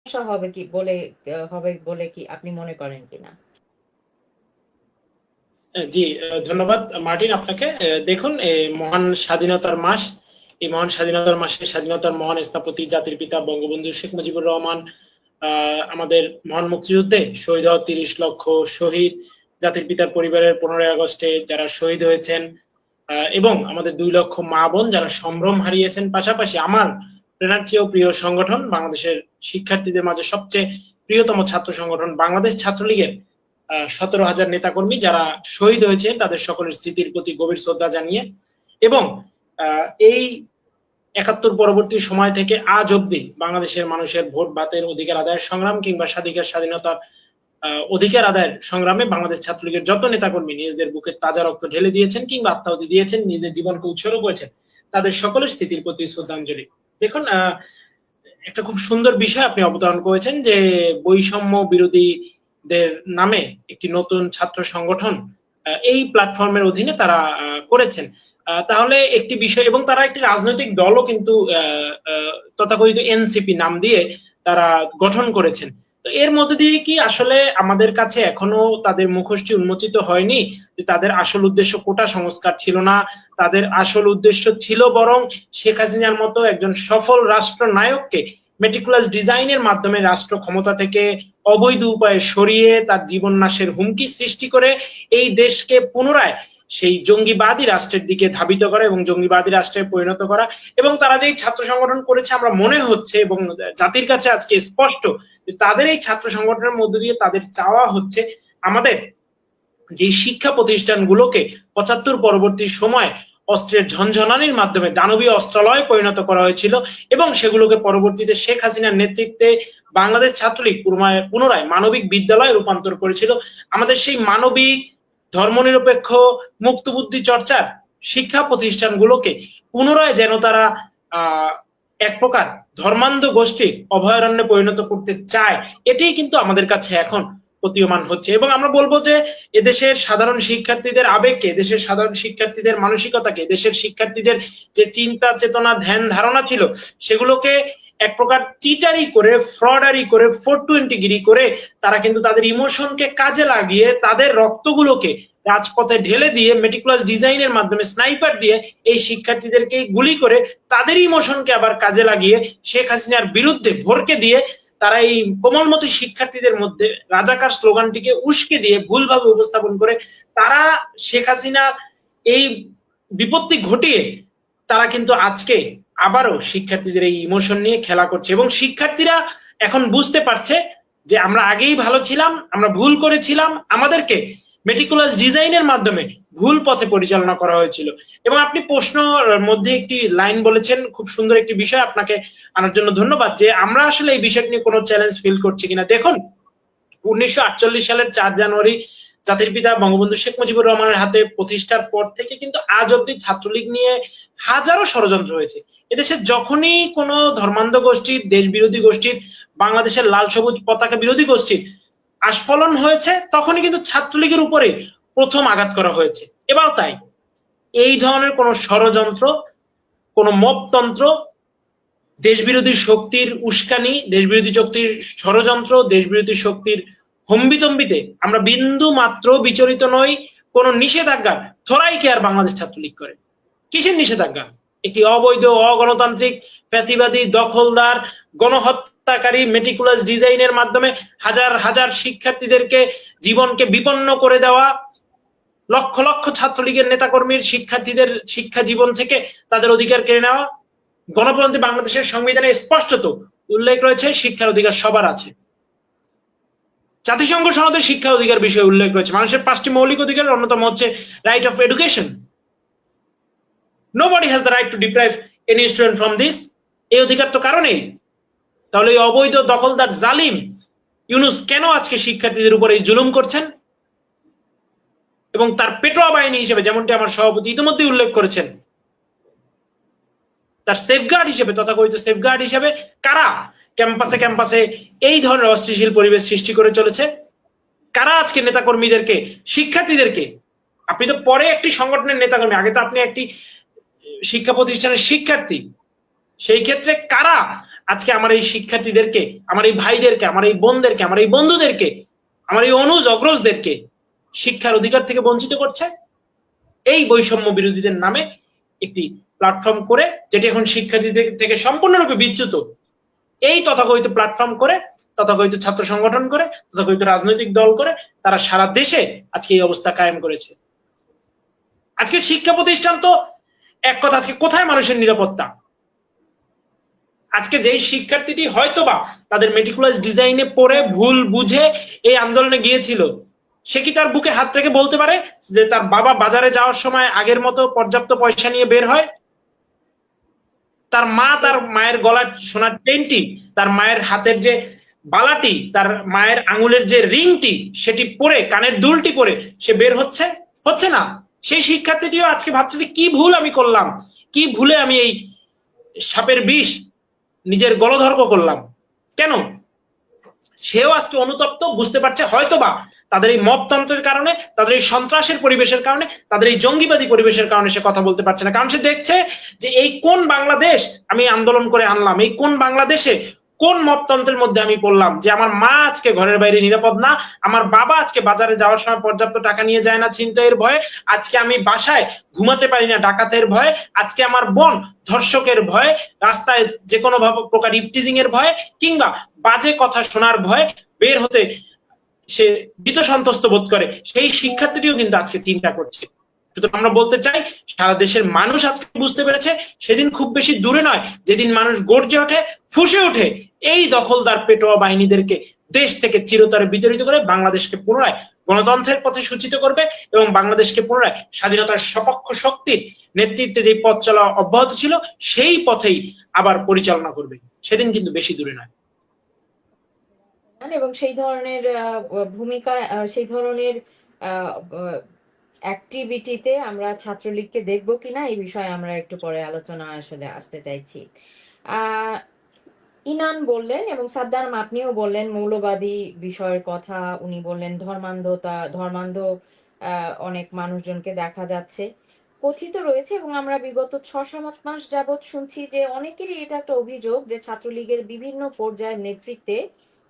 সমস্যা হবে বলে কি আপনি মনে করেন কিনা? জি, ধন্যবাদ মার্টিন আপনাকে। দেখুন, মহান স্বাধীনতার মাস, এই মহান স্বাধীনতার মাসে স্বাধীনতার মহান স্থপতি জাতির পিতা বঙ্গবন্ধু শেখ মুজিবুর রহমান, আমাদের মহান মুক্তিযুদ্ধে শহীদ হওয়া ৩০ লক্ষ শহীদ, জাতির পিতার পরিবারের 15ই আগস্টে যারা শহীদ হয়েছেন, এবং আমাদের 2 লক্ষ মা বোন যারা সম্ভ্রম হারিয়েছেন, পাশাপাশি আমার প্রেরণার্থী ও প্রিয় সংগঠন বাংলাদেশের শিক্ষার্থীদের মাঝে সবচেয়ে প্রিয়তম ছাত্র সংগঠন বাংলাদেশ ছাত্রলীগের 17,000 নেতাকর্মী যারা শহীদ হয়েছে তাদের সকলের স্মৃতির প্রতি গভীর শ্রদ্ধা জানিয়ে, এবং এই 71 পরবর্তী সময় থেকে আজ অব্দি বাংলাদেশের মানুষের ভোট ভাতের অধিকার আদায়ের সংগ্রাম কিংবা স্বাধীনতার অধিকার আদায়ের সংগ্রামে বাংলাদেশ ছাত্রলীগের যত নেতাকর্মী নিজেদের বুকের তাজা রক্ত ঢেলে দিয়েছেন কিংবা আত্মাহুতি দিয়েছেন, নিজের জীবনকে উৎসর্গ করেছেন, তাদের সকলের স্মৃতির প্রতি শ্রদ্ধাঞ্জলি। দেখুন, একটা খুব সুন্দর বিষয় আপনি অবতারণ করেছেন যে বৈষম্য বিরোধীদের নামে একটি নতুন ছাত্র সংগঠন এই প্ল্যাটফর্মের অধীনে তারা করেছেন। তাহলে একটি বিষয়, এবং তারা একটি রাজনৈতিক দলও কিন্তু তথাকথিত এনসিপি নাম দিয়ে তারা গঠন করেছেন। তো এর মধ্যে দিয়ে কি আসলে আমাদের কাছে এখনো তাদের মুখোশটি উন্মোচিত হয়নি যে তাদের আসল উদ্দেশ্য কোটা সংস্কার ছিল না, তাদের আসল উদ্দেশ্য ছিল বরং শেখ হাসিনার মতো একজন সফল রাষ্ট্রনায়ককে মেটিকুলাস ডিজাইনের মাধ্যমে রাষ্ট্র ক্ষমতা থেকে অবৈধ উপায়ে সরিয়ে তার জীবন নাশের হুমকি সৃষ্টি করে এই দেশকে পুনরায় সেই জঙ্গিবাদী রাষ্ট্রের দিকে ধাবিত করা এবং জঙ্গিবাদী রাষ্ট্রে পরিণত করা। এবং তারা যেই ছাত্র সংগঠন করেছে, আমরা মনে হচ্ছে এবং জাতির কাছে আজকে স্পষ্ট যে তাদের এই ছাত্র সংগঠনের মধ্য দিয়ে তাদের চাওয়া হচ্ছে আমাদের যে শিক্ষা প্রতিষ্ঠানগুলোকে 75 পরবর্তী সময় অস্ত্রের ঝনঝনানির মাধ্যমে দানবীয় অস্ত্রালয়ে পরিণত করা হয়েছিল, এবং সেগুলোকে পরবর্তীতে শেখ হাসিনার নেতৃত্বে বাংলাদেশ ছাত্রলীগ পুনরায় মানবিক বিদ্যালয়ে রূপান্তর করেছিল। আমাদের সেই মানবিক ধর্মনিরপেক্ষ মুক্তবুদ্ধি চর্চার শিক্ষা প্রতিষ্ঠানগুলোকে পুনরায় যেন তারা এক প্রকার ধর্মান্ধ গোষ্ঠী অভয়ারণ্যে পরিণত করতে চায়, এটাই কিন্তু আমাদের কাছে এখন প্রতীয়মান হচ্ছে। এবং আমরা বলবো যে এদেশের সাধারণ শিক্ষার্থীদের আবেগকে, দেশের সাধারণ শিক্ষার্থীদের মানসিকতাকে, দেশের শিক্ষার্থীদের যে চিন্তা চেতনা ধ্যান ধারণা ছিল সেগুলোকে এক প্রকার চিটারি করে, ফ্রডারি করে, 420 গিরি করে তারা কিন্তু তাদের ইমোশনকে কাজে লাগিয়ে তাদের রক্তগুলোকে রাজপথে ঢেলে দিয়ে মেটিকুলাস ডিজাইনের মাধ্যমে স্নাইপার দিয়ে এই শিক্ষার্থীদেরকে গুলি করে তাদের ইমোশনকে আবার কাজে লাগিয়ে শেখ হাসিনার বিরুদ্ধে ভরকে দিয়ে তারা এই কোমলমতি শিক্ষার্থীদের মধ্যে রাজাকার স্লোগানটিকে উস্কে দিয়ে ভুলভাবে উপস্থাপন করে তারা শেখ হাসিনার এই বিপত্তি ঘটিয়ে তারা কিন্তু আজকে আবারও শিক্ষার্থীদের এই ইমোশন নিয়ে খেলা করছে। এবং শিক্ষার্থীরা এখন বুঝতে পারছে যে আমরা আগেই ভালো ছিলাম, আমরা ভুল করেছিলাম, আমাদেরকে মেটিকুলাস ডিজাইনের মাধ্যমে ভুল পথে পরিচালনা করা হয়েছিল। এবং আপনি প্রশ্নের মধ্যে একটি লাইন বলেছেন, খুব সুন্দর একটি বিষয়, আপনাকে আনার জন্য ধন্যবাদ, যে আমরা আসলে এই বিষয়টি নিয়ে কোনো চ্যালেঞ্জ ফিল করছি কিনা। দেখুন, 1948 সালের 4 জানুয়ারি জাতির পিতা বঙ্গবন্ধু শেখ মুজিবুর রহমানের হাতে প্রতিষ্ঠার পর থেকে কিন্তু আজ অব্দি ছাত্রলীগ নিয়ে হাজারো ষড়যন্ত্র হয়েছে। এদেশে যখনই কোনো ধর্মান্ধ গোষ্ঠীর, দেশ বিরোধী গোষ্ঠীর, বাংলাদেশের লাল সবুজ পতাকা বিরোধী গোষ্ঠীর আস্ফলন হয়েছে, তখনই কিন্তু ছাত্রলীগের উপরে প্রথম আঘাত করা হয়েছে। এবার তাই এই ধরনের কোন ষড়যন্ত্র, কোন মপতন্ত্র, দেশবিরোধী শক্তির উস্কানি, দেশবিরোধী শক্তির ষড়যন্ত্র, দেশবিরোধী শক্তির হম্বিতম্বিতে আমরা বিন্দু মাত্র বিচলিত নই। কোন নিষেধাজ্ঞা থোড়াই কে আর বাংলাদেশ ছাত্রলীগ করে? কিসের নিষেধাজ্ঞা? একটি অবৈধ, অগণতান্ত্রিক, ফ্যাসিবাদী, দখলদার, গণহত্যাকারী মেটিকুলাস ডিজাইনের মাধ্যমে হাজার হাজার শিক্ষার্থীদেরকে জীবনকে বিপন্ন করে দেওয়া, লক্ষ লক্ষ ছাত্রলীগের নেতাকর্মীর শিক্ষার্থীদের শিক্ষা জীবন থেকে তাদের অধিকার কেড়ে নেওয়া। গণপ্রজাতন্ত্রী বাংলাদেশের সংবিধানে স্পষ্টত উল্লেখ রয়েছে শিক্ষার অধিকার সবার আছে। জাতিসংঘ সনদে শিক্ষার অধিকার বিষয়ে উল্লেখ রয়েছে। মানুষের 5টি মৌলিক অধিকারের অন্যতম হচ্ছে right of education. Nobody has the right two deprive any student from this. এই অধিকার তো কারণেই। তাহলে এই অবৈধ দখলদার জালিম ইউনূস কেন আজকে শিক্ষার্থীদের উপর এই জুলুম করছেন? এবং তার পেটোয়া বাহিনী হিসেবে, যেমনটি আমার সভাপতি ইতিমধ্যে উল্লেখ করেছেন, তার সেফগার্ড হিসেবে, তথাকথিত সেফগার্ড হিসেবে কারা ক্যাম্পাসে ক্যাম্পাসে এই ধরনের অস্থিতিশীল পরিবেশ সৃষ্টি করে চলেছে? কারা আজকে নেতাকর্মীদেরকে, শিক্ষার্থীদেরকে, আপনি তো পরে একটি সংগঠনের নেতাকর্মী, আগে তো আপনি একটি শিক্ষা প্রতিষ্ঠানের শিক্ষার্থী, সেই ক্ষেত্রে কারা আজকে আমার এই শিক্ষার্থীদেরকে, আমার এই ভাইদেরকে, আমার এই বোনদেরকে, আমার এই বন্ধুদেরকে, আমার এই অনুজ অগ্রজদেরকে শিক্ষার অধিকার থেকে বঞ্চিত করছে এই বৈষম্য বিরোধীদের নামে একটি প্ল্যাটফর্ম করে, যেটি এখন শিক্ষার্থীদের থেকে সম্পূর্ণরূপে বিচ্যুত, এই তথাকথিত প্ল্যাটফর্ম করে, তথাকথিত ছাত্র সংগঠন করে, তথাকথিত রাজনৈতিক দল করে তারা সারা দেশে আজকে এই অবস্থা কায়েম করেছে। আজকে শিক্ষা প্রতিষ্ঠান তো এক কথা, আজকে কোথায় মানুষের নিরাপত্তা? আজকে যেই শিক্ষার্থীটি হয়তোবা তাদের মেটিকুলাস ডিজাইনে পড়ে ভুল বুঝে এই আন্দোলনে গিয়েছিল, সে কি তার বুকে হাত রেখে বলতে পারে যে তার বাবা বাজারে যাওয়ার সময় আগের মতো পর্যাপ্ত পয়সা নিয়ে বের হয়? তার মা তার মায়ের গলার সোনার চেইনটি, তার মায়ের হাতের যে বালাটি, তার মায়ের আঙুলের যে রিংটি, সেটি পরে, কানের দুলটি পরে সে বের হচ্ছে? হচ্ছে না। সেই শিক্ষার্থীটিও আজকে ভাবছে যে কি ভুল আমি করলাম, কি ভুলে আমি এই সাপের বিষ নিজের গলধর্ক করলাম, কেন? সেও আজকে অনুতপ্ত, বুঝতে পারছে হয়তোবা তাদের এই মবতন্ত্রের কারণে, তাদের এই সন্ত্রাসের পরিবেশের কারণে, তাদের এই জঙ্গিবাদী পরিবেশের কারণে সে কথা বলতে পারছে না। কারণ সে দেখছে যে এই কোন বাংলাদেশ আমি আন্দোলন করে আনলাম, এই কোন বাংলাদেশে কোন মবতন্ত্রের মধ্যে আমি পড়লাম যে আমার মা আজকে ঘরের বাইরে নিরাপদ না, আমার বাবা আজকে বাজারে যাওয়ার সময় পর্যাপ্ত টাকা নিয়ে যায় না ছিনতাইয়ের ভয়ে, আজকে আমি বাসায় ঘুমাতে পারি না ডাকাতের ভয়ে, আজকে আমার বোন ধর্ষকের ভয়ে, রাস্তায় যে কোনো প্রকার ইফটিজিং এর ভয়ে কিংবা বাজে কথা শোনার ভয়ে বের হতে সে ভীত সন্ত্রস্ত বোধ করে। সেই শিক্ষার্থীটিও কিন্তু আজকে চিন্তা করছে। সুতরাং আমরা বলতে চাই, সারা দেশের মানুষ আজকে বুঝতে পেরেছে, সেদিন খুব বেশি দূরে নয় যেদিন মানুষ গর্জে ওঠে, ফুঁসে ওঠে এই দখলদার পেটোয়া বাহিনীদেরকে দেশ থেকে চিরতরে বিতাড়িত করে বাংলাদেশকে পুনরায় গণতন্ত্রের পথে সূচিত করবে এবং বাংলাদেশকে পুনরায় স্বাধীনতার সপক্ষ শক্তির নেতৃত্বে যে পথ চলা অব্যাহত ছিল সেই পথেই আবার পরিচালনা করবে। সেদিন কিন্তু বেশি দূরে নয়। এবং সেই ধরনের ভূমিকা, সেই ধরনের অ্যাক্টিভিটিতে আমরা ছাত্রলীগকে দেখবো কিনা এই বিষয়ে আমরা একটু পরে আলোচনা আসলে আসতে চাইছি। ইনান বললেন এবং সাদ্দাম আপনিও বললেন মৌলবাদী বিষয়ের কথা, উনি বললেন ধর্মান্ধ অনেক মানুষজনকে দেখা যাচ্ছে, কথিত রয়েছে এবং আমরা বিগত 6-7 মাস যাবৎ শুনছি যে অনেকেরই এটা একটা অভিযোগ যে ছাত্রলীগের বিভিন্ন পর্যায়ের নেতৃত্বে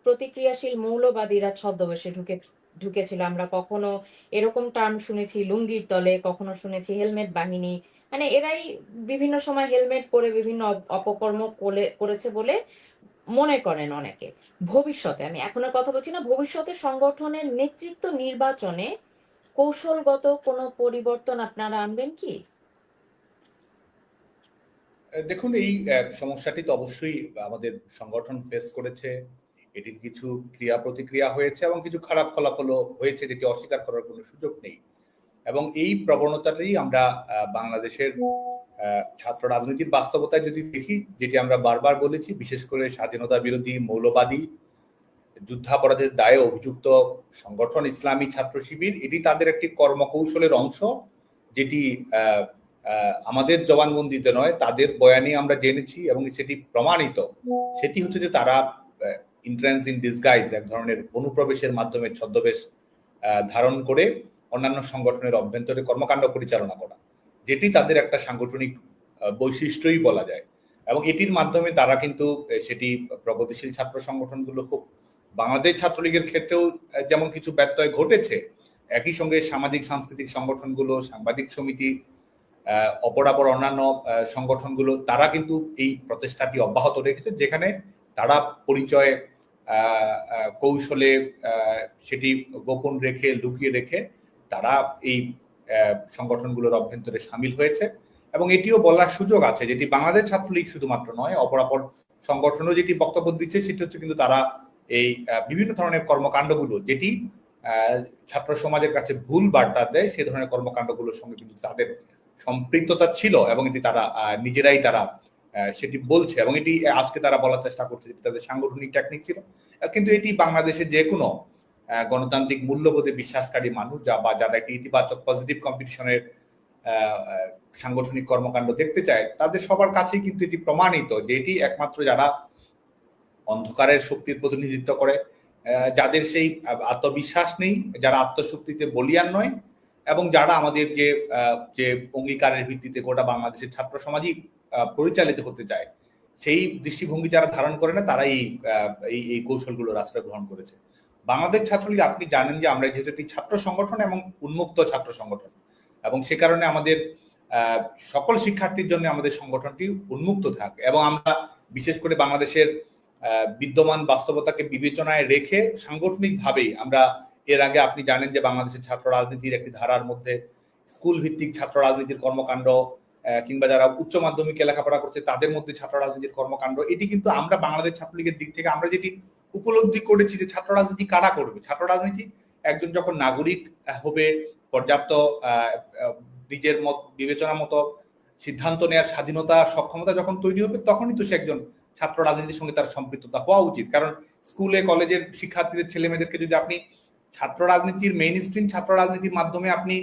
প্রতিক্রিয়াশীল মৌলবাদীরা ছদ্মবেশে ঢুকেছিল। আমরা কখনো এরকম টার্ম শুনেছি লুঙ্গির তলে, কখনো শুনেছি হেলমেট বাহিনী, মানে এরাই বিভিন্ন সময় হেলমেট পরে বিভিন্ন অপকর্ম করেছে বলে মনে করেন অনেকে। ভবিষ্যতে, আমি এখনের কথা বলছি না, ভবিষ্যতে সংগঠনের নেতৃত্ব নির্বাচনে কৌশলগত কোনো পরিবর্তন আপনারা আনবেন কি? দেখুন, এই সমস্যাটি তো অবশ্যই আমাদের সংগঠন ফেস করেছে। এটির কিছু ক্রিয়া প্রতিক্রিয়া হয়েছে এবং কিছু খারাপ ফলাফলও হয়েছে, যেটি অস্বীকার করার কোনো সুযোগ নেই। এবং এই প্রবণতাটাই আমরা বাংলাদেশের ছাত্র রাজনীতির বাস্তবতায় যদি দেখি, যেটি আমরা বারবার বলেছি, বিশেষ করে স্বাধীনতা বিরোধী মৌলবাদী যুদ্ধাপরাধের দায়ে অভিযুক্ত সংগঠন ইসলামী ছাত্র শিবির, এটি তাদের একটি কর্মকৌশলের অংশ, যেটি আমাদের জবানবন্দিতে নয়, তাদের বয়ানে আমরা জেনেছি এবং সেটি প্রমাণিত। সেটি হচ্ছে যে তারা ইন্ট্রান্স ইন ডিসগাইজ, এক ধরনের অনুপ্রবেশের মাধ্যমে ছদ্মবেশ ধারণ করে অন্যান্য সংগঠনের অভ্যন্তরে কর্মকাণ্ড পরিচালনা করা, যেটি তাদের একটা সাংগঠনিক বৈশিষ্ট্যই বলা যায়। এবং এটির মাধ্যমে তারা কিন্তু সেটি প্রগতিশীল ছাত্র সংগঠনগুলো হোক, বাংলাদেশ ছাত্রলীগের ক্ষেত্রেও যেমন কিছু ব্যত্যয় ঘটেছে, একই সঙ্গে সামাজিক সাংস্কৃতিক সংগঠনগুলো, সাংবাদিক সমিতি, অপরাপর অন্যান্য সংগঠনগুলো, তারা কিন্তু এই প্রচেষ্টাটি অব্যাহত রেখেছে, যেখানে তারা পরিচয় কৌশলে সেটি গোপন রেখে, লুকিয়ে রেখে তারা এই সংগঠনগুলোর অভ্যন্তরে সামিল হয়েছে। এবং এটিও বলার সুযোগ আছে, যেটি বাংলাদেশ ছাত্রলীগ শুধুমাত্র নয়, অপরাপর সংগঠনও যেটি বক্তব্য দিচ্ছে, সেটি হচ্ছে কিন্তু তারা এই বিভিন্ন ধরনের কর্মকাণ্ডগুলো, যেটি ছাত্র সমাজের কাছে ভুল বার্তা দেয়, সে ধরনের কর্মকাণ্ডগুলোর সঙ্গে কিন্তু তাদের সম্পৃক্ততা ছিল এবং এটি তারা নিজেরাই তারা সেটি বলছে এবং এটি আজকে তারা বলার চেষ্টা করছে যেটি তাদের সাংগঠনিক টেকনিক ছিল। কিন্তু এটি বাংলাদেশের যে কোনো গণতান্ত্রিক মূল্যবোধে বিশ্বাসকারী মানুষ বা যারা একটি ইতিবাচক পজিটিভ কম্পিটিশনের সাংগঠনিক কর্মকাণ্ড দেখতে চায়, তাদের সবার কাছেই কিন্তু এটি প্রমাণিত যে এটি একমাত্র যারা অন্ধকারের শক্তির প্রতিনিধিত্ব করে, যাদের সেই আত্মবিশ্বাস নেই, যারা আত্মশক্তিতে বলিয়ান নয়, এবং যারা আমাদের যে অঙ্গীকারের ভিত্তিতে গোটা বাংলাদেশের ছাত্র সমাজই পরিচালিত হতে চায়, সেই দৃষ্টিভঙ্গি যারা ধারণ করে না তারাই এই কৌশলগুলোর আশ্রয় গ্রহণ করেছে। বাংলাদেশ ছাত্রলীগ, আপনি জানেন যে আমরা যেহেতু একটি ছাত্র সংগঠন এবং উন্মুক্ত ছাত্র সংগঠন, এবং সে কারণে আমাদের সকল শিক্ষার্থীর জন্য আমাদের সংগঠনটি উন্মুক্ত থাকে, এবং আমরা বিশেষ করে বাংলাদেশের বিদ্যমান বাস্তবতাকে বিবেচনায় রেখে সাংগঠনিকভাবেই আমরা এর আগে, আপনি জানেন যে বাংলাদেশের ছাত্র রাজনীতির একটি ধারার মধ্যে স্কুল ভিত্তিক ছাত্র রাজনীতির কর্মকাণ্ড, কিংবা যারা উচ্চ মাধ্যমিকে লেখাপড়া করছে তাদের মধ্যে ছাত্র রাজনীতির কর্মকাণ্ড, এটি কিন্তু আমরা বাংলাদেশ ছাত্রলীগের দিক থেকে আমরা যেটি উপলব্ধি করেছি যে ছাত্র রাজনীতি কারা করবে। ছাত্র রাজনীতি একজন যখন নাগরিক হবে, পর্যাপ্ত নিজের মত বিবেচনা মতো সিদ্ধান্ত নেওয়ার স্বাধীনতা সক্ষমতা যখন তৈরি হবে, তখনই তো সে একজন ছাত্র রাজনীতির সঙ্গে তার সম্পৃক্ততা হওয়া উচিত। কারণ স্কুলে কলেজের শিক্ষার্থীদের ছেলে মেয়েদেরকে যদি আপনি ছাত্র রাজনীতির মেইন স্ট্রিম ছাত্র রাজনীতির মাধ্যমে আপনি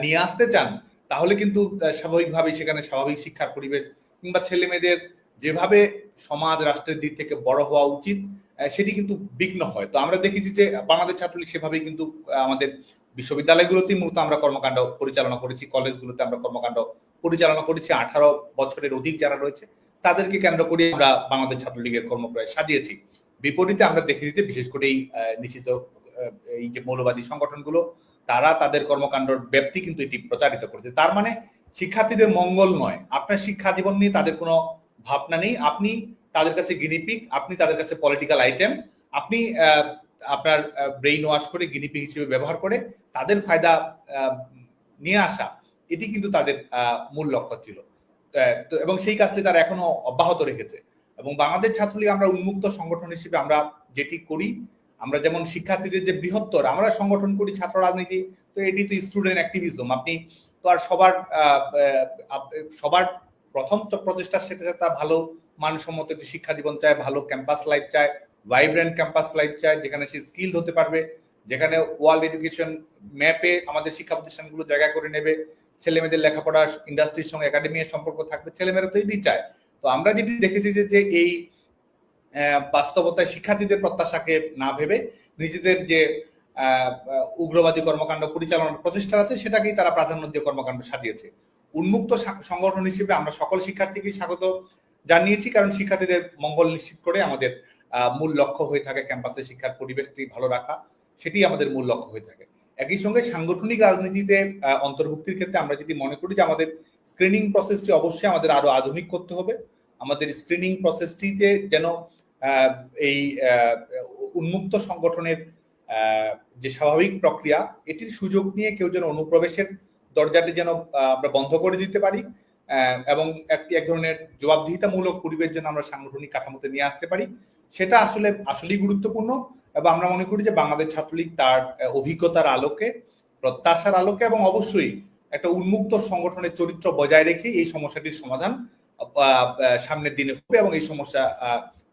নিয়ে আসতে চান, তাহলে কিন্তু স্বাভাবিকভাবেই সেখানে স্বাভাবিক শিক্ষার পরিবেশ কিংবা ছেলে মেয়েদের যেভাবে সমাজ রাষ্ট্রের দিক থেকে বড় হওয়া উচিত সেটি কিন্তু বিঘ্ন হয়। তো আমরা দেখেছি যে বাংলাদেশ ছাত্রলীগ সেভাবেই কিন্তু আমাদের বিশ্ববিদ্যালয়গুলোতেই মূলত আমরা কর্মকাণ্ড পরিচালনা করেছি, কলেজগুলোতে আমরা কর্মকাণ্ড পরিচালনা করেছি। 18 বছরের অধিক যারা রয়েছে তাদেরকে কেন্দ্র করে আমরা বাংলাদেশ ছাত্রলীগের কর্মপ্রয়াস সাজিয়েছি। বিপরীতে আমরা দেখেছি যে বিশেষ করে এই নিশ্চিত এই যে মৌলবাদী সংগঠনগুলো, তারা তাদের কর্মকাণ্ডের ব্যাপ্তি কিন্তু এটি প্রচারিত করেছে। তার মানে শিক্ষার্থীদের মঙ্গল নয়, আপনার শিক্ষা জীবন নিয়ে তাদের কোনো ভাবনা নেই, আপনি তাদের কাছে গিনিপিগ, আপনি তাদের কাছে পলিটিক্যাল আইটেম, আপনি আপনার ব্রেইন ওয়াশ করে গিনিপিগ হিসেবে ব্যবহার করে তাদের ফায়দা নিয়ে আসা, এটি কিন্তু তাদের মূল লক্ষ্য ছিল। এবং সেই কাজটি তারা এখনো অব্যাহত রেখেছে। এবং বাংলাদেশ ছাত্রলীগ আমরা উন্মুক্ত সংগঠন হিসেবে আমরা যেটি করি, আমরা যেমন শিক্ষার্থীদের যে বৃহত্তর আমরা সংগঠন করি ছাত্র রাজনীতি, তো এটি তো স্টুডেন্ট অ্যাক্টিভিজম। আপনি তো আর সবার প্রথম প্রচেষ্টা সেটা তার ভালো মানসম্মত একটি শিক্ষা জীবন চায়, ভালো ক্যাম্পাস লাইফ চায়, ভাইব্রেন্ট ক্যাম্পাস লাইফ চায়, যেখানে সে স্কিলড হতে পারবে, যেখানে ওয়ার্ল্ড এডুকেশন ম্যাপে আমাদের শিক্ষা প্রতিষ্ঠানগুলো জায়গা করে নেবে, ছেলে মেয়েদের লেখাপড়া ইন্ডাস্ট্রির সঙ্গে একাডেমির সম্পর্ক থাকবে, ছেলেমেয়েরা তো এটি চায়। তো আমরা যেটি দেখেছি যে এই বাস্তবতায় শিক্ষার্থীদের প্রত্যাশাকে না ভেবে নিজেদের যে উগ্রবাদী কর্মকাণ্ড পরিচালনার প্রচেষ্টা আছে সেটাকেই তারা প্রাধান্য দিয়ে কর্মকাণ্ড সাজিয়েছে। উন্মুক্ত সংগঠন হিসেবে আমরা সকল শিক্ষার্থীকেই স্বাগত জানিয়েছি, কারণ শিক্ষার্থীদের মঙ্গল নিশ্চিত করে আমাদের মূল লক্ষ্য হয়ে থাকে ক্যাম্পাসে শিক্ষার পরিবেশটি ভালো রাখা, সেটি আমাদের মূল লক্ষ্য হয়ে থাকে। একই সঙ্গে সাংগঠনিক রাজনীতিতে অন্তর্ভুক্তির ক্ষেত্রে আমরা যদি মনে করি যে আমাদের স্ক্রিনিং প্রসেসটি অবশ্যই আমাদের আরো আধুনিক করতে হবে। আমাদের স্ক্রিনিং প্রসেসটিতে যেন এই উন্মুক্ত সংগঠনের যে স্বাভাবিক প্রক্রিয়া, এটির সুযোগ নিয়ে কেউ যেন অনুপ্রবেশের দরজাটি যেন আমরা বন্ধ করে দিতে পারি, এবং এক ধরনের জবাবদিহিতামূলক পরিবেশ যেন আমরা সাংগঠনিক কাঠামোতে নিয়ে আসতে পারি, সেটা আসলেই গুরুত্বপূর্ণ। এবং আমরা মনে করি যে বাংলাদেশ ছাত্রলীগ তার অভিজ্ঞতার আলোকে, প্রত্যাশার আলোকে এবং অবশ্যই একটা উন্মুক্ত সংগঠনের চরিত্র বজায় রেখে এই সমস্যাটির সমাধান সামনের দিনে হবে এবং এই সমস্যা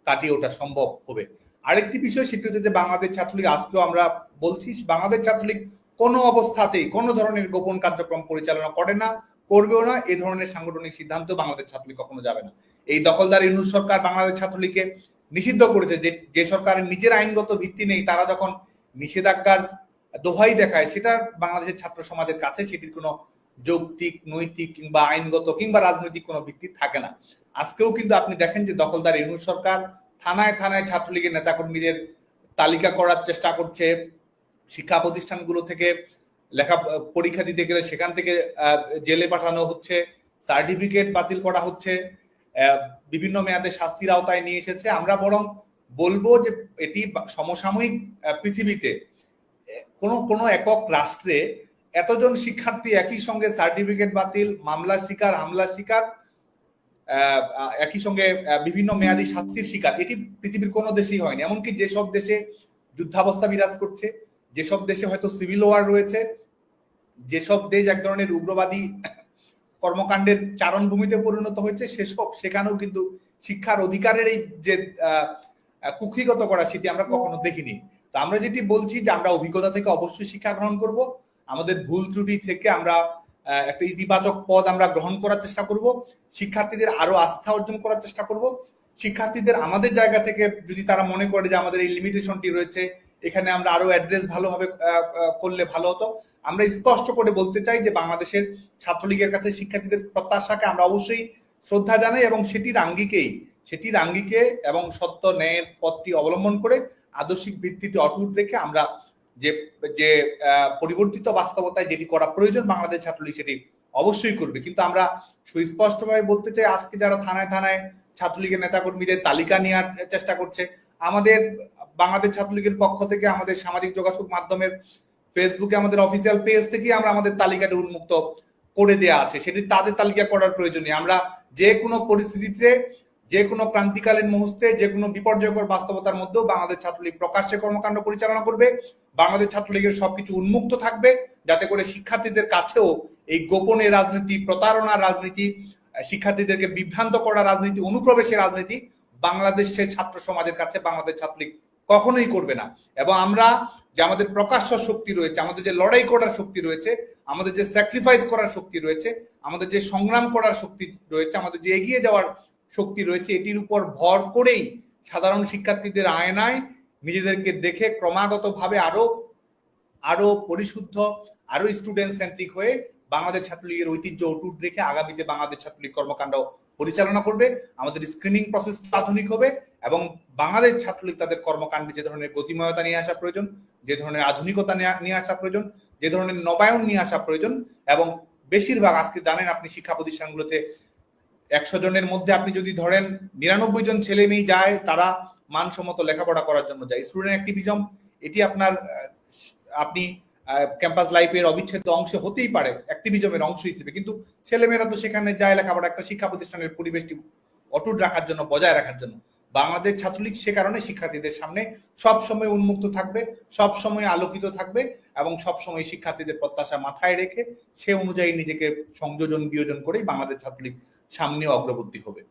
কাটিয়ে ওঠা সম্ভব হবে। আরেকটি বিষয় সেটি হচ্ছে যে বাংলাদেশ ছাত্রলীগ, আজকেও আমরা বলছি, বাংলাদেশ ছাত্রলীগ কোনো অবস্থাতেই কোনো ধরনের গোপন কার্যক্রম পরিচালনা করে না, করবেও না। এই ধরনের সাংগঠনিক সিদ্ধান্ত বাংলাদেশ ছাত্রলীগ কখনো যাবে না। এই দখলদার ইউনূস সরকার বাংলাদেশ ছাত্রলীগকে নিষিদ্ধ করেছে, যে সরকারের নিজের আইনগত ভিত্তি নেই, তারা যখন নিষেধাজ্ঞার দোহাই দেখায়, সেটা বাংলাদেশের ছাত্র সমাজের কাছে সেটির কোনো যৌক্তিক, নৈতিক কিংবা আইনগত কিংবা রাজনৈতিক কোনো ভিত্তি থাকে না। আজকেও কিন্তু আপনি দেখেন যে দখলদার ইউনূস সরকার থানায় থানায় ছাত্রলীগের নেতাকর্মীদের তালিকা করার চেষ্টা করছে, শিক্ষা প্রতিষ্ঠানগুলো থেকে লেখা পরীক্ষা দিতে গেলে সেখান থেকে জেলে পাঠানো হচ্ছে, সার্টিফিকেট বাতিল করা হচ্ছে, বিভিন্ন মেয়াদে শাস্তির আওতায় নিয়ে এসেছে। আমরা বরং বলবো যে এটি সমসাময়িক পৃথিবীতে কোনো একক রাষ্ট্রে এতজন শিক্ষার্থী একই সঙ্গে সার্টিফিকেট বাতিল, মামলার শিকার, হামলার শিকার, একই সঙ্গে বিভিন্ন মেয়াদী শাস্তির শিকার, এটি পৃথিবীর কোনো দেশেই হয়নি। এমনকি যেসব দেশে যুদ্ধাবস্থা বিরাজ করছে, যেসব দেশে হয়তো সিভিল ওয়ার রয়েছে, যেসব দেশ এক ধরনের উগ্রবাদী কর্মকাণ্ডের চারণভূমিতে পরিণত হয়েছে, সেখানেও কিন্তু শিক্ষার অধিকারের এই যে কুক্ষিগত করা, সেটি আমরা কখনো দেখিনি। তো আমরা যেটি বলছি যে আমরা অভিজ্ঞতা থেকে অবশ্যই শিক্ষা গ্রহণ করব, আমাদের ভুল ত্রুটি থেকে আমরা একটা ইতিবাচক পদ আমরা গ্রহণ করার চেষ্টা করব, শিক্ষার্থীদের আরো আস্থা অর্জন করার চেষ্টা করব। শিক্ষার্থীদের আমাদের জায়গা থেকে যদি তারা মনে করে যে আমাদের এই লিমিটেশনটি রয়েছে, এখানে আমরা আরো অ্যাড্রেস ভালোভাবে করলে ভালো হতো, আমরা স্পষ্ট করে বলতে চাই যে বাংলাদেশের ছাত্রলীগের কাছে শিক্ষার্থীদের প্রত্যাশাকে আমরা অবশ্যই শ্রদ্ধা জানাই এবং সেটির আঙ্গিকে এবং সত্য ন্যায়ের পথটি অবলম্বন করে আদর্শিক ভিত্তিটি অটুট রেখে আমরা যে যে পরিবর্তিত বাস্তবতায় যেটি করা প্রয়োজন বাংলাদেশ ছাত্রলীগ সেটি অবশ্যই করবে। কিন্তু আমরা সুস্পষ্টভাবে বলতে চাই, আজকে যারা থানায় থানায় ছাত্রলীগের নেতাকর্মীদের তালিকা নেওয়ার চেষ্টা করছে, আমাদের বাংলাদেশ ছাত্রলীগের পক্ষ থেকে আমাদের সামাজিক যোগাযোগ মাধ্যমের ফেসবুকে আমাদের অফিসিয়াল পেজ থেকে আমরা আমাদের তালিকাটা উন্মুক্ত করে দেয়া আছে, সেটি তাদের তালিকা করার প্রয়োজন নেই। আমরা যে কোনো পরিস্থিতিতে, যে কোনো ক্রান্তিকালীন মুহূর্তে, যে কোনো বিপর্যয়কর বাস্তবতার মধ্যেও বাংলাদেশ ছাত্রলীগ প্রকাশ্যে কর্মকাণ্ড পরিচালনা করবে। বাংলাদেশ ছাত্রলীগের সবকিছু উন্মুক্ত থাকবে, যাতে করে শিক্ষার্থীদের কাছেও এই গোপনে রাজনীতি, প্রতারণার রাজনীতি, শিক্ষার্থীদেরকে বিভ্রান্ত করার রাজনীতি, অনুপ্রবেশের রাজনীতি বাংলাদেশের ছাত্র সমাজের কাছে বাংলাদেশ ছাত্রলীগ কখনোই করবে না। এবং আমরা যে আমাদের প্রকাশ্য শক্তি রয়েছে, আমাদের যে লড়াই করার শক্তি রয়েছে, আমাদের যে স্যাক্রিফাইস করার শক্তি রয়েছে, আমাদের যে সংগ্রাম করার শক্তি রয়েছে, আমাদের যে এগিয়ে যাওয়ার শক্তি রয়েছে, এটির উপর ভর করেই সাধারণ শিক্ষার্থীদের আয়নায় নিজেদেরকে দেখে ক্রমাগত ভাবে আরো পরিশুদ্ধ, আরো স্টুডেন্ট সেন্ট্রিক হয়ে বাংলাদেশ ছাত্রলীগের ঐতিহ্য অটুট রেখে আগামীতে বাংলাদেশ ছাত্রলীগ কর্মকাণ্ড পরিচালনা করবে। আমাদের স্ক্রিনিং প্রসেস আধুনিক হবে এবং বাংলাদেশ ছাত্রলীগ তাদের কর্মকাণ্ডে যে ধরনের গতিময়তা নিয়ে আসা প্রয়োজন, যে ধরনের আধুনিকতা নিয়ে আসা প্রয়োজন, যে ধরনের নবায়ন নিয়ে আসা প্রয়োজন, এবং বেশিরভাগ আজকে জানেন আপনি শিক্ষা প্রতিষ্ঠানগুলোতে 100 জনের মধ্যে আপনি যদি ধরেন 99 জন ছেলে মেয়ে যায়, তারা মানসম্মত লেখাপড়া করার জন্য যায়। স্টুডেন্ট অ্যাক্টিভিজম এটি আপনি ক্যাম্পাস লাইফের অবিচ্ছেদ্য অংশ হতেই পারে, অ্যাক্টিভিজমের অংশ হিসেবে, কিন্তু ছেলেমেয়েরা তো সেখানে যায় লেখাপড়া, একটা শিক্ষা প্রতিষ্ঠানের পরিবেশটি অটুট রাখার জন্য, বজায় রাখার জন্য। বাংলাদেশ ছাত্রলীগ সে কারণে শিক্ষার্থীদের সামনে সব সময় উন্মুক্ত থাকবে, সব সময় আলোকিত থাকবে এবং সব সময় শিক্ষার্থীদের প্রত্যাশা মাথায় রেখে সে অনুযায়ী নিজেকে সংযোজন বিয়োজন করেই বাংলাদেশ ছাত্রলীগ সামনে অগ্রগতি হবে।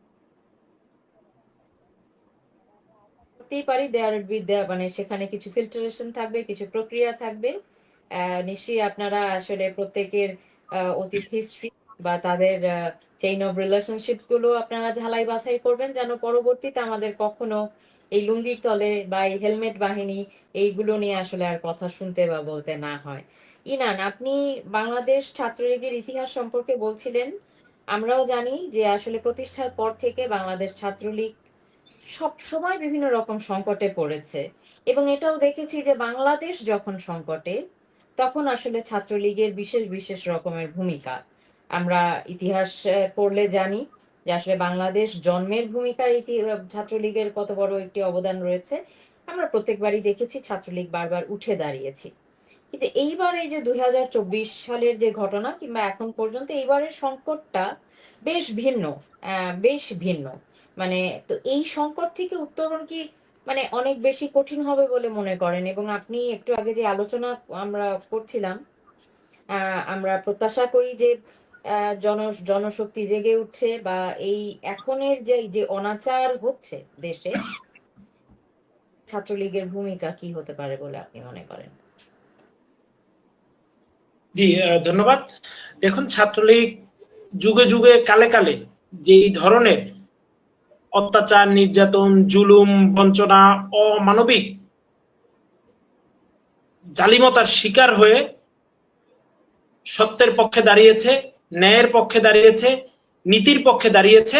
পারি মানে সেখানে কিছু ফিল্টারেশন থাকবে, কিছু প্রক্রিয়া থাকবে। নিশ্চয়ই আপনারা আসলে প্রত্যেকের অতীত হিস্ট্রি বা তাদের চেইন অফ রিলেশনশিপস গুলো আপনারা ঝালাই বাছাই করবেন, যেন পরবর্তীতে আমাদের কখনো এই লুঙ্গির তলে বা এই হেলমেট বাহিনী এইগুলো নিয়ে আসলে আর কথা শুনতে বা বলতে না হয়। ইনান, আপনি বাংলাদেশ ছাত্রলীগের ইতিহাস সম্পর্কে বলছিলেন। আমরাও জানি যে আসলে প্রতিষ্ঠার পর থেকে বাংলাদেশ ছাত্রলীগ সব সময় বিভিন্ন রকম সংকটে পড়েছে, এবং এটাও দেখেছি যে বাংলাদেশ যখন সংকটে, তখন আসলে ছাত্রলীগের বিশেষ বিশেষ রকমের ভূমিকা। আমরা ইতিহাস পড়লে জানি যে আসলে বাংলাদেশ জন্মের ভূমিকায় ছাত্রলীগের কত বড় একটি অবদান রয়েছে। আমরা প্রত্যেকবারই দেখেছি ছাত্রলীগ বারবার উঠে দাঁড়িয়েছি। কিন্তু এইবার এই যে 2024 সালের যে ঘটনা কিংবা এখন পর্যন্ত এইবারের সংকটটা বেশ ভিন্ন। মানে তো এই সংকট থেকে উত্তরণ কি মানে অনেক বেশি কঠিন হবে বলে মনে করেন? এবং আপনি একটু আগে যে আলোচনা আমরা করছিলাম, আমরা প্রত্যাশা করি যে জনশক্তি জেগে উঠছে, বা এই এখনের যে অনাচার হচ্ছে দেশে, ছাত্রলীগের ভূমিকা কি হতে পারে বলে আপনি মনে করেন? জি, ধন্যবাদ। দেখুন, ছাত্রলীগ যুগে যুগে কালে কালে যেই ধরনের অত্যাচার, নির্যাতন, জুলুম, বঞ্চনা, অমানবিক জালিমতার শিকার হয়ে সত্যের পক্ষে দাঁড়িয়েছে, ন্যায়ের পক্ষে দাঁড়িয়েছে, নীতির পক্ষে দাঁড়িয়েছে,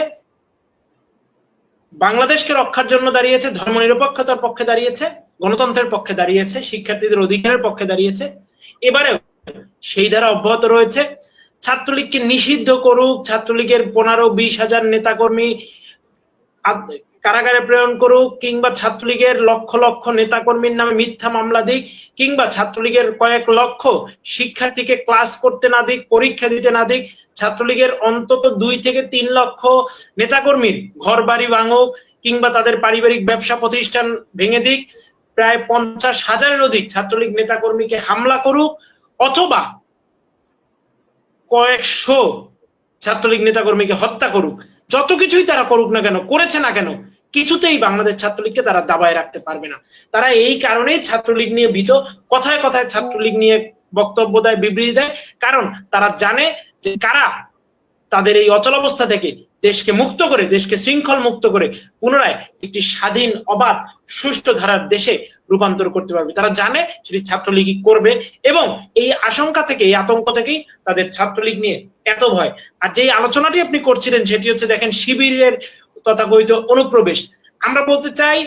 বাংলাদেশকে রক্ষার জন্য দাঁড়িয়েছে, ধর্মনিরপেক্ষতার পক্ষে দাঁড়িয়েছে, গণতন্ত্রের পক্ষে দাঁড়িয়েছে, শিক্ষার্থীদের অধিকারের পক্ষে দাঁড়িয়েছে। এবারেও সেই ধারা অব্যাহত রয়েছে। ছাত্রলীগকে নিষিদ্ধ করুক, ছাত্রলীগের 15-20 হাজার নেতাকর্মী কারাগারে প্রেরণ করুক, কিংবা ছাত্রলীগের লক্ষ লক্ষ নেতাকর্মীর নামে মিথ্যা মামলা দিক, কিংবা ছাত্রলীগের কয়েক লক্ষ শিক্ষার্থীকে ক্লাস করতে না দিক, পরীক্ষা দিতে না দিক, ছাত্রলীগের অন্তত 2 থেকে 3 লক্ষ নেতাকর্মীর ঘর বাড়ি ভাঙুক, কিংবা তাদের পারিবারিক ব্যবসা প্রতিষ্ঠান ভেঙে দিক, প্রায় 50 হাজারের অধিক ছাত্রলীগ নেতাকর্মীকে হামলা করুক, অথবা কয়েকশো ছাত্রলীগ নেতাকর্মীকে হত্যা করুক, যত কিছুই তারা করুক না কেন, করেছে না কেন, কিছুতেই বাংলাদেশ ছাত্রলীগকে তারা দাবায় রাখতে পারবে না। তারা এই কারণেই ছাত্রলীগ নিয়ে ভীত, কথায় কথায় ছাত্রলীগ নিয়ে বক্তব্য দেয়, বিবৃতি দেয়, কারণ তারা জানে যে কারা তাদের এই অচলাবস্থা থেকে দেশকে মুক্ত করে, দেশকে শৃঙ্খল মুক্ত করে পুনরায় একটি স্বাধীন, অবাধ, সুষ্ঠু ধারার দেশে রূপান্তর করতে পারবে। তারা জানে সেটি ছাত্রলীগই করবে, এবং এই আশঙ্কা থেকে, এই আতঙ্ক থেকেই তাদের ছাত্রলীগ নিয়ে এত ভয়। আর যেই আলোচনাটি আপনি করছিলেন সেটি হচ্ছে দেখেন শিবিরের তথাকথিত অনুপ্রবেশ। আমরা বলতে চাই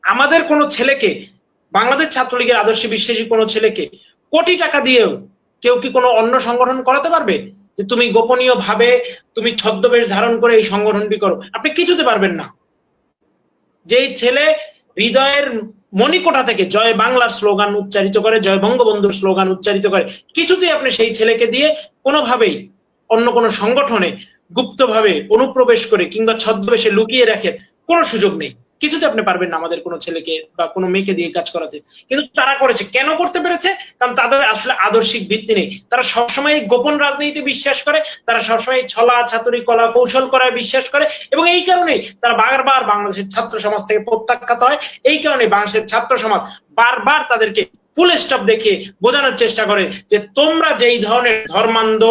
আমাদের কোনো ছেলেকে, বাংলাদেশ ছাত্রলীগের আদর্শে বিশ্বাসী কোনো ছেলেকে কোটি টাকা দিয়েও কেউ কি কোনো অন্য সংগঠন করাতে পারবে? যে তুমি গোপনীয় ভাবে তুমি ছদ্মবেশ ধারণ করে এই সংগঠনটি করো, আপনি কিছুতে পারবেন না। যেই ছেলে হৃদয়ের মণিকোঠা থেকে জয় বাংলার স্লোগান উচ্চারিত করে, জয় বঙ্গবন্ধুর স্লোগান উচ্চারিত করে, কিছুতেই আপনি সেই ছেলেকে দিয়ে কোনোভাবেই অন্য কোনো সংগঠনে গুপ্তভাবে অনুপ্রবেশ করে কিংবা ছদ্মবেশে লুকিয়ে রাখে কোনো সুযোগ নেই। কিছুতে আপনি পারবেন না আমাদের কোনো ছেলেকে বা কোনো মেয়েকে দিয়ে কাজ করাতে। কিন্তু তারা করেছে, কেন করতে পেরেছে? কারণ তাদের আসলে আদর্শিক ভিত্তি নেই। তারা সবসময় গোপন রাজনীতি বিশ্বাস করে, তারা সবসময় ছলা ছাতুরি কলা কৌশল করায় বিশ্বাস করে, এবং এই কারণেই তারা বারবার বাংলাদেশের ছাত্র সমাজ থেকে প্রত্যাখ্যাত হয়। এই কারণে বাংলাদেশের ছাত্র সমাজ বারবার তাদেরকে ফুল স্টপ দেখিয়ে বোঝানোর চেষ্টা করে যে তোমরা যেই ধরনের ধর্মান্ধ,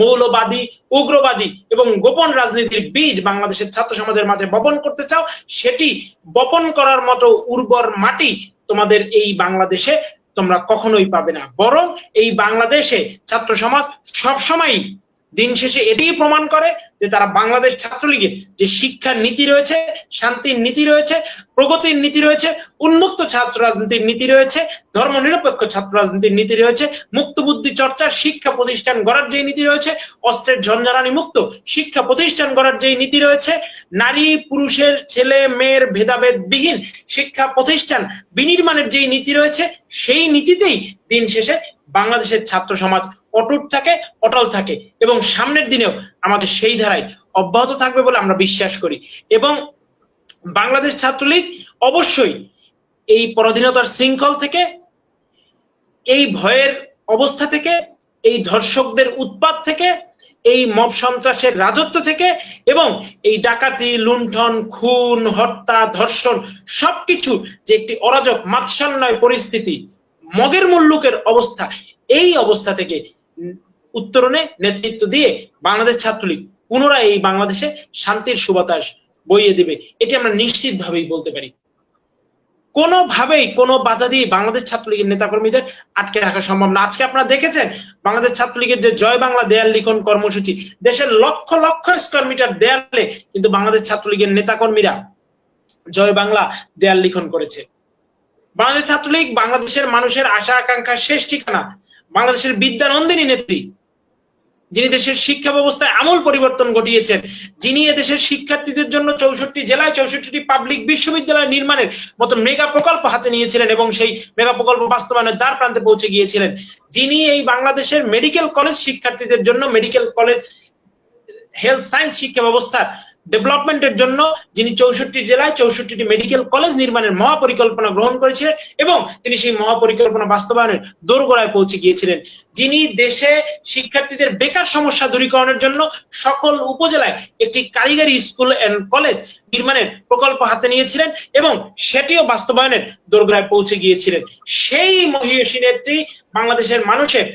মৌলবাদী, উগ্রবাদী এবং গোপন রাজনীতির বীজ বাংলাদেশের ছাত্র সমাজের মাঝে বপন করতে চাও, সেটি বপন করার মতো উর্বর মাটি তোমাদের এই বাংলাদেশে তোমরা কখনোই পাবে না। বরং এই বাংলাদেশে ছাত্র সমাজ সবসময় দিন শেষে এটাই প্রমাণ করে যে তারা বাংলাদেশ ছাত্রলীগের যে শিক্ষার নীতি রয়েছে, শান্তির নীতি রয়েছে, প্রগতির নীতি রয়েছে, উন্মুক্ত ছাত্র রাজনীতির নীতি রয়েছে, ধর্মনিরপেক্ষ ছাত্র রাজনীতির নীতি রয়েছে, মুক্ত বুদ্ধি চর্চার শিক্ষা প্রতিষ্ঠান গড়ার যে নীতি রয়েছে, অস্ত্রের ঝঞ্ঝারানি মুক্ত শিক্ষা প্রতিষ্ঠান গড়ার যে নীতি রয়েছে, নারী পুরুষের ছেলে মেয়ের ভেদাভেদ বিহীন শিক্ষা প্রতিষ্ঠান বিনির্মাণের যে নীতি রয়েছে, সেই নীতিতেই দিন শেষে বাংলাদেশের ছাত্র সমাজ অটুট থাকে, অটল থাকে, এবং সামনের দিনেও আমাদের সেই ধারায় অব্যাহত থাকবে বলে আমরা বিশ্বাস করি। এবং বাংলাদেশ ছাত্রলীগ অবশ্যই এই পরাধীনতার শৃঙ্খল থেকে, এই ভয়ের অবস্থা থেকে, এই ধর্ষকদের উৎপাত থেকে, এই মব সন্ত্রাসের রাজত্ব থেকে, এবং এই ডাকাতি, লুণ্ঠন, খুন, হত্যা, ধর্ষণ সবকিছু যে একটি অরাজক মাৎসন্যায় পরিস্থিতি, মগের মুল্লুকের অবস্থা, এই অবস্থা থেকে উত্তরণে নেতৃত্ব দিয়ে বাংলাদেশ ছাত্রলীগ পুনরায় এই বাংলাদেশে শান্তির সুবাতাস বইয়ে দিবে, এটি আমরা নিশ্চিতভাবেই বলতে পারি। কোনোভাবেই কোনো বাধা দিয়ে বাংলাদেশ ছাত্রলীগের নেতাকর্মীদের আটকে রাখা সম্ভব না। আজকে আপনারা দেখেছেন বাংলাদেশ ছাত্রলীগের যে জয় বাংলা দেয়াল লিখন কর্মসূচি, দেশের লক্ষ লক্ষ স্কয়ার মিটার দেয়ালে কিন্তু বাংলাদেশ ছাত্রলীগের নেতাকর্মীরা জয় বাংলা দেয়াল লিখন করেছে। বাংলাদেশ ছাত্রলীগ বাংলাদেশের মানুষের আশা আকাঙ্ক্ষার শেষ ঠিকানা, বাংলাদেশের বিদ্যানন্দিনী নেত্রী, যিনি দেশের শিক্ষা ব্যবস্থায় আমূল পরিবর্তন ঘটিয়েছেন, যিনি এদেশের শিক্ষার্থীদের জন্য 64 জেলায় 64টি পাবলিক বিশ্ববিদ্যালয় নির্মাণের মতো মেগা প্রকল্প হাতে নিয়েছিলেন এবং সেই মেগা প্রকল্প বাস্তবায়নের দ্বার প্রান্তে পৌঁছে গিয়েছিলেন, যিনি এই বাংলাদেশের মেডিকেল কলেজ শিক্ষার্থীদের জন্য, মেডিকেল কলেজ হেলথ সায়েন্স শিক্ষা ব্যবস্থার ডেভেলপমেন্টের জন্য যিনি 64 জেলায় 64টি মেডিকেল কলেজ নির্মাণের মহাপরিকল্পনা গ্রহণ করেছিলেন এবং তিনি সেই মহাপরিকল্পনা বাস্তবায়নের দোরগোড়ায় পৌঁছে গিয়েছিলেন, যিনি দেশে শিক্ষার্থীদের বেকার সমস্যা দূরীকরণের জন্য সকল উপজেলায় একটি কারিগরি স্কুল এন্ড কলেজ নির্মাণের প্রকল্প হাতে নিয়েছিলেন এবং সেটিও বাস্তবায়নের দোরগোড়ায় পৌঁছে গিয়েছিলেন। সেই মহিয়সী নেত্রী, বাংলাদেশের মানুষের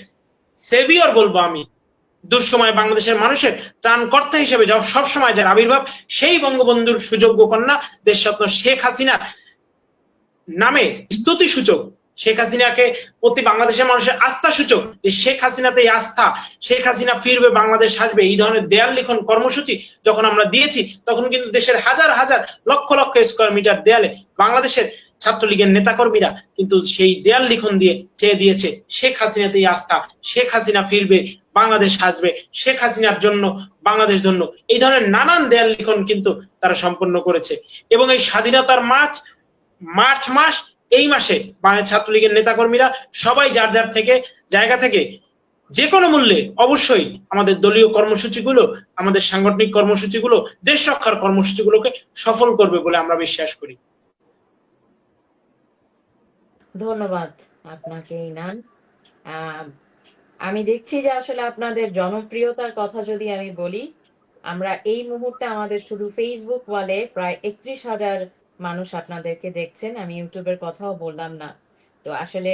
সেভিয়র বলবো আমি, দুঃসময় বাংলাদেশের মানুষের ত্রাণকর্তা হিসেবে সবসময় যার আবির্ভাব, সেই বঙ্গবন্ধুর সুযোগ্য কন্যা দেশরত্ন শেখ হাসিনার নামে স্তুতি সূচক, শেখ হাসিনাকে প্রতি বাংলাদেশের মানুষের আস্থা সূচক যে শেখ হাসিনাতেই আস্থা, শেখ হাসিনা ফিরবে, বাংলাদেশ আসবে, এই ধরনের দেয়াল লিখন কর্মসূচি যখন আমরা দিয়েছি, তখন কিন্তু দেশের হাজার হাজার লক্ষ লক্ষ স্কয়ার মিটার দেয়ালে বাংলাদেশের ছাত্রলীগের নেতাকর্মীরা কিন্তু সেই দেয়াল লিখন দিয়ে চেয়ে দিয়েছে শেখ হাসিনাতেই আস্থা, শেখ হাসিনা ফিরবে, বাংলাদেশ আসবে, শেখ হাসিনার জন্য বাংলাদেশ ধন্য, এই ধরনের নানান দেয়াল লিখন কিন্তু তারা সম্পন্ন করেছে। এবং এই স্বাধীনতার মার্চ মাস, এই মাসে বাংলাদেশ ছাত্রলীগের নেতাকর্মীরা সবাই যার যার থেকে জায়গা থেকে যে কোনো মূল্যে অবশ্যই আমাদের দলীয় কর্মসূচিগুলো, আমাদের সাংগঠনিক কর্মসূচিগুলো, দেশ রক্ষার কর্মসূচিগুলোকে সফল করবে বলে আমরা বিশ্বাস করি। ধন্যবাদ আপনাকে ইনান। আমি দেখছি যে আসলে আপনাদের জনপ্রিয়তার কথা যদি আমি বলি, আমরা এই মুহূর্তে আমাদের শুধু ফেসবুক ওয়ালে প্রায় 31,000 মানুষ আপনাদেরকে দেখছেন, আমি ইউটিউবের কথাও বললাম না। তো আসলে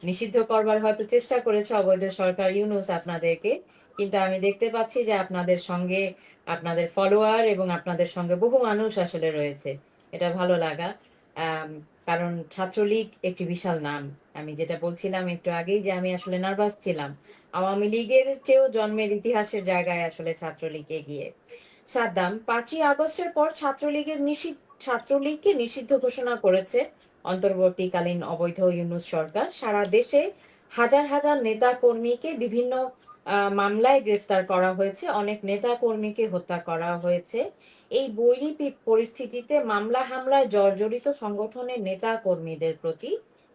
নিষিদ্ধ করবার হয়তো চেষ্টা করেছে অবৈধ সরকার ইউনূস আপনাদেরকে, কিন্তু আমি দেখতে পাচ্ছি যে আপনাদের সঙ্গে আপনাদের ফলোয়ার এবং আপনাদের সঙ্গে বহু মানুষ আসলে রয়েছে, এটা ভালো লাগা। আম, কারণ ছাত্রলীগ একটি বিশাল নাম। আমি যেটা বলছিলাম একটু আগেই যে আমি আসলে নার্ভাস ছিলাম, আওয়ামী লীগের চেয়েও জন্মের ইতিহাসের জায়গায় আসলে ছাত্রলীগ এগিয়ে। সাদ্দাম 5ই আগস্টের পর ছাত্রলীগকে নিষিদ্ধ ঘোষণা করেছে অন্তর্বর্তীকালীন অবৈধ ইউনূস সরকার। সারা দেশে হাজার হাজার নেতা কর্মীকে বিভিন্ন মামলায় গ্রেফতার করা হয়েছে, অনেক নেতা কর্মীকে হত্যা করা হয়েছে। এই বৈরী পরিস্থিতিতে মামলা হামলায় জর্জরিত সংগঠনের নেতা কর্মীদের প্রতি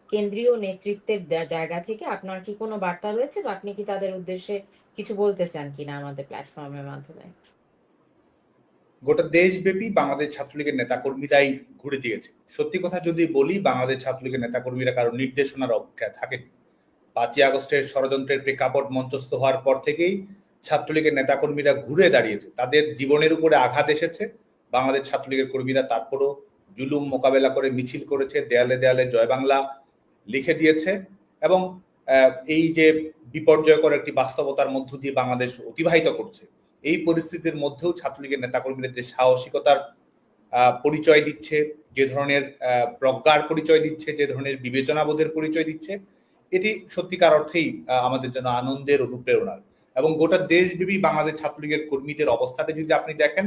কেন্দ্রীয় নেতৃত্বের জায়গা থেকে আপনার কি কোনো বার্তা রয়েছে, বা আপনি কি তাদের উদ্দেশ্যে কিছু বলতে চান কিনা আমাদের প্ল্যাটফর্মের মাধ্যমে? গোটা দেশব্যাপী বাংলাদেশ ছাত্রলীগের নেতাকর্মীরাই ঘুরে দিয়েছে। সত্যি কথা যদি বলি, বাংলাদেশ ছাত্রলীগের নেতাকর্মীরা কারো নির্দেশনার অপেক্ষায় থাকেনি। 5ই আগস্টের ষড়যন্ত্রের প্রেক্ষাপট মঞ্চস্থ হওয়ার পর থেকেই ছাত্রলীগের নেতাকর্মীরা ঘুরে দাঁড়িয়েছে। তাদের জীবনের উপরে আঘাত এসেছে, বাংলাদেশ ছাত্রলীগের কর্মীরা তারপরও জুলুম মোকাবেলা করে মিছিল করেছে, দেয়ালে দেয়ালে জয় বাংলা লিখে দিয়েছে এবং এই যে বিপর্যয়কর একটি বাস্তবতার মধ্য দিয়ে বাংলাদেশ অতিবাহিত করছে, এই পরিস্থিতির মধ্যেও ছাত্রলীগের নেতাকর্মীরা যে সাহসিকতার পরিচয় দিচ্ছে, যে ধরনের প্রজ্ঞার পরিচয় দিচ্ছে, যে ধরনের বিবেচনাবোধের পরিচয় দিচ্ছে, এটি সত্যিকার অর্থেই আমাদের জন্য আনন্দের অনুপ্রেরণার। এবং গোটা দেশব্যাপী বাংলাদেশ ছাত্রলীগের কর্মীদের অবস্থাটা যদি আপনি দেখেন,